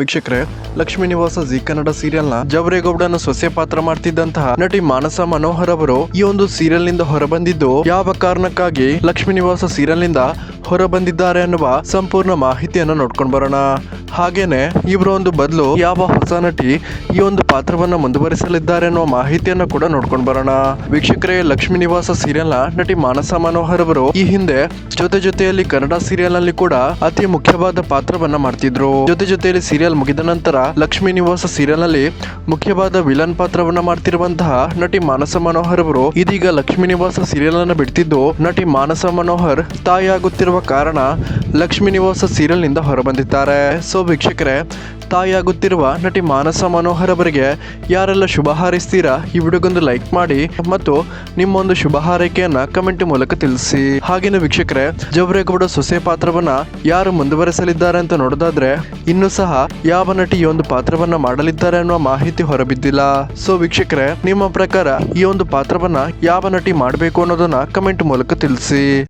ವೀಕ್ಷಕರೇ, ಲಕ್ಷ್ಮೀ ನಿವಾಸ G Kannada serial ನ ಜವರೇಗೌಡನ ಸೊಸೆ ಪಾತ್ರ ಮಾಡ್ತಿದ್ದಂತಹ ನಟಿ ಮಾನಸ ಮನೋಹರ್ ಅವರು ಈ ಒಂದು ಸೀರಿಯಲ್ ನಿಂದ ಹೊರಬಂದಿದ್ದು ಯಾವ ಕಾರಣಕ್ಕಾಗಿ ಲಕ್ಷ್ಮೀ ನಿವಾಸ ಸೀರಿಯಲ್ ನಿಂದ ಹೊರಬಂದಿದ್ದಾರೆ ಅನ್ನುವ ಸಂಪೂರ್ಣ ಮಾಹಿತಿಯನ್ನು ನೋಡ್ಕೊಂಡು ಬರೋಣ. ಹಾಗೇನೆ ಇವರ ಒಂದು ಬದಲು ಯಾವ ಹೊಸ ನಟಿ ಈ ಒಂದು ಪಾತ್ರವನ್ನ ಮುಂದುವರಿಸಲಿದ್ದಾರೆ ಅನ್ನುವ ಮಾಹಿತಿಯನ್ನು ಕೂಡ ನೋಡ್ಕೊಂಡು ಬರೋಣ. ವೀಕ್ಷಕರೇ, ಲಕ್ಷ್ಮೀ ನಿವಾಸ ಸೀರಿಯಲ್ ನ ನಟಿ ಮಾನಸ ಮನೋಹರ್ ಅವರು ಈ ಹಿಂದೆ ಜೊತೆಯಲ್ಲಿ ಕನ್ನಡ ಸೀರಿಯಲ್ ನಲ್ಲಿ ಕೂಡ ಅತಿ ಮುಖ್ಯವಾದ ಪಾತ್ರವನ್ನ ಮಾಡ್ತಿದ್ರು. ಜೊತೆಯಲ್ಲಿ ಸೀರಿಯಲ್ ಮುಗಿದ ನಂತರ ಲಕ್ಷ್ಮೀ ನಿವಾಸ ಸೀರಿಯಲ್ ನಲ್ಲಿ ಮುಖ್ಯವಾದ ವಿಲನ್ ಪಾತ್ರವನ್ನ ಮಾಡ್ತಿರುವಂತಹ ನಟಿ ಮಾನಸ ಮನೋಹರ್ ಅವರು ಇದೀಗ ಲಕ್ಷ್ಮೀ ನಿವಾಸ ಸೀರಿಯಲ್ ಅನ್ನು ಬಿಡ್ತಿದ್ದು, ನಟಿ ಮಾನಸ ಮನೋಹರ್ ತಾಯಿಯಾಗುತ್ತಿರುವ ಕಾರಣ ಲಕ್ಷ್ಮೀ ನಿವಾಸ ಸೀರಿಯಲ್ ನಿಂದ ಹೊರಬಂದಿದ್ದಾರೆ. ಸೊ ವೀಕ್ಷಕರೇ, ತಾಯಿಯಾಗುತ್ತಿರುವ ನಟಿ ಮಾನಸ ಮನೋಹರ್ ಅವರಿಗೆ ಯಾರೆಲ್ಲ ಶುಭ ಹಾರೈಸ್ತೀರಾ ಈ ವಿಡಿಯೋಗೊಂದು ಲೈಕ್ ಮಾಡಿ ಮತ್ತು ನಿಮ್ಮ ಒಂದು ಶುಭ ಹಾರೈಕೆಯನ್ನ ಕಮೆಂಟ್ ಮೂಲಕ ತಿಳಿಸಿ. ಹಾಗೇನೆ ವೀಕ್ಷಕರೇ, ಜವರೇಗೌಡ ಸೊಸೆ ಪಾತ್ರವನ್ನ ಯಾರು ಮುಂದುವರೆಸಲಿದ್ದಾರೆ ಅಂತ ನೋಡೋದಾದ್ರೆ ಇನ್ನೂ ಸಹ ಯಾವ ನಟಿ ಈ ಒಂದು ಪಾತ್ರವನ್ನ ಮಾಡಲಿದ್ದಾರೆ ಅನ್ನುವ ಮಾಹಿತಿ ಹೊರಬಿದ್ದಿಲ್ಲ. ಸೊ ವೀಕ್ಷಕರೇ, ನಿಮ್ಮ ಪ್ರಕಾರ ಈ ಒಂದು ಪಾತ್ರವನ್ನ ಯಾವ ನಟಿ ಮಾಡಬೇಕು ಅನ್ನೋದನ್ನ ಕಮೆಂಟ್ ಮೂಲಕ ತಿಳಿಸಿ.